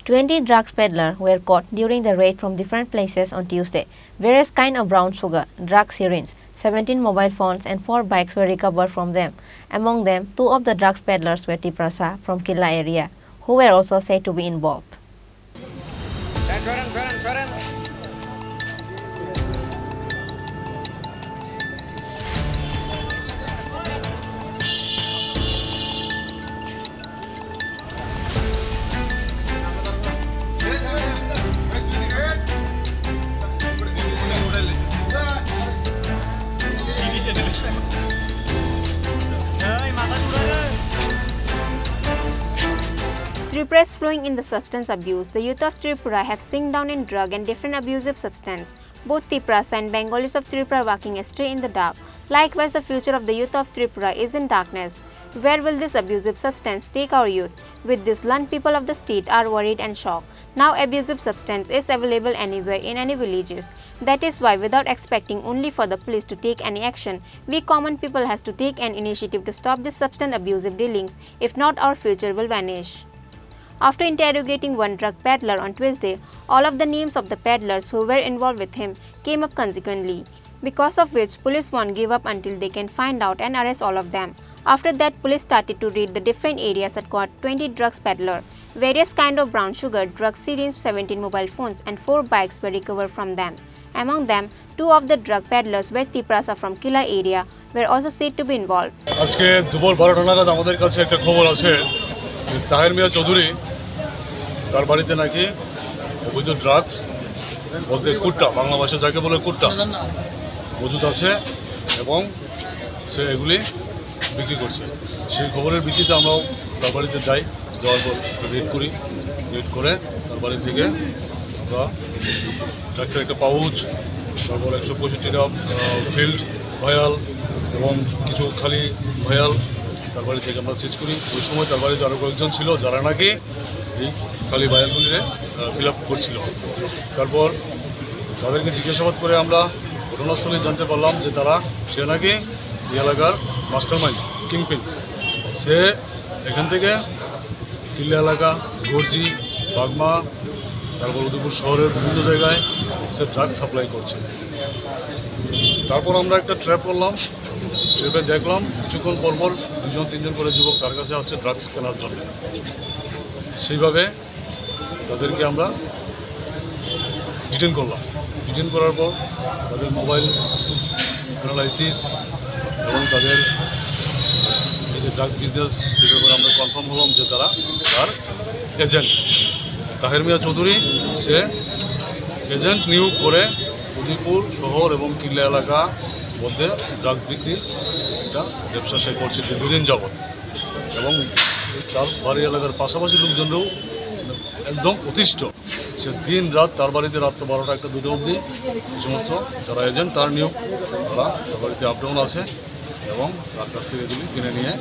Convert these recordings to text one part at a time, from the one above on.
20 drugs peddlers were caught during the raid from different places on Tuesday. Various kinds of brown sugar, drug syringes, 17 mobile phones and 4 bikes were recovered from them. Among them, 2 of the drugs peddlers were Tripura from Killa area, who were also said to be involved. Tripura is flowing in the substance abuse. The youth of Tripura have sunk down in drug and different abusive substance. Both Tripura and Bengalis of Tripura walking astray in the dark. Likewise, the future of the youth of Tripura is in darkness. Where will this abusive substance take our youth? With this, learned people of the state are worried and shocked. Now abusive substance is available anywhere in any villages. That is why, without expecting only for the police to take any action, we common people has to take an initiative to stop this substance abusive dealings. If not, our future will vanish. After interrogating one drug peddler on Tuesday, all of the names of the peddlers who were involved with him came up consequently, because of which police won't give up until they can find out and arrest all of them. After that, police started to raid the different areas that caught 20 drugs peddlers. Various kinds of brown sugar, drug syringes, 17 mobile phones and 4 bikes were recovered from them. Among them, 2 of the drug peddlers were Tripura from Killa area were also said to be involved. আজকে দুপুর 12টা নাগাদ আমাদের কাছে একটা খবর আছে তাহের মিয়া চৌধুরী তার বাড়িতে নাকি অবৈধ ড্রাগস বলতে কুট্টা বাংলা ভাষায় যাকে বলে কুট্টা মজুদ আছে এবং সে এগুলি বিক্রি করছে। সেই খবরের ভিত্তিতে আমরাও তার বাড়িতে যাই, যাওয়ার পর রেড করি। রেড করে তার বাড়ি থেকে আমরা ড্রাগসের একটা পাউচ, তারপর 165টা ফিল্ড ভায়াল এবং কিছু খালি ভায়াল তার বাড়ি থেকে আমরা সিজ করি। ওই সময় তার বাড়িতে আরও কয়েকজন ছিল যারা নাকি এই খালি ভায়ালগুলিরে ফিল আপ করছিল। তারপর তাদেরকে জিজ্ঞাসাবাদ করে আমরা ঘটনাস্থলে জানতে পারলাম যে সে নাকি এই এলাকার মাস্টার মাইন্ড কিংপিন। সে এখান থেকে কিল্লা এলাকা, গর্জি, বাগমা, তারপর উদয়পুর শহরের বিভিন্ন জায়গায় সে ড্রাগস সাপ্লাই করছে। তারপর আমরা একটা ট্র্যাপ করলাম। ট্র্যাপে দেখলাম কিছুক্ষণ পরপর 2-3জন করে যুবক তার কাছে আসছে ড্রাগস কেনার জন্য। সেইভাবে তাদেরকে আমরা ডিটেন করলাম। ডিটেন করার পর তাদের মোবাইল অ্যানালাইসিস এবং তাদের এই যে ড্রাগস বিজনেস সেটার উপরে আমরা কনফার্ম হলাম যে তার এজেন্ট তাহের মিয়া চৌধুরী। সে এজেন্ট নিয়োগ করে উদয়পুর শহর এবং কিল্লা এলাকা মধ্যে ড্রাগস বিক্রি একটা ব্যবসা সে করছে দীর্ঘদিন যাবৎ। এবং তার বাড়ি এলাকার পাশাপাশি লোকজনরাও একদম অতিষ্ঠ। সে দিন রাত তার বাড়িতে রাত্র 12টা 1-2টা অবধি সমস্ত যারা এজেন্ট তার নিয়োগ তারা তার বাড়িতে আপডাউন আছে এবং তার কাছ থেকে এগুলি কিনে নিয়ে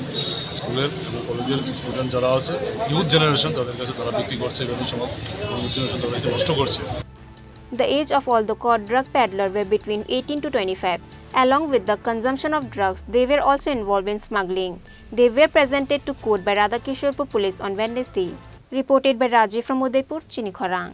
স্কুলের এবং কলেজের স্টুডেন্ট যারা আছে ইউথ জেনারেশন তাদের কাছে তারা বিক্রি করছে এবং সমাজ ইউথ জেনারেশন তাদেরকে নষ্ট করছে। The age of all the caught drug peddlers were between 18 to 25. Along with the consumption of drugs, they were also involved in smuggling. They were presented to court by Radhakishore Police on Wednesday. Reported by Rajiv from Udaipur, Chini, Khorang.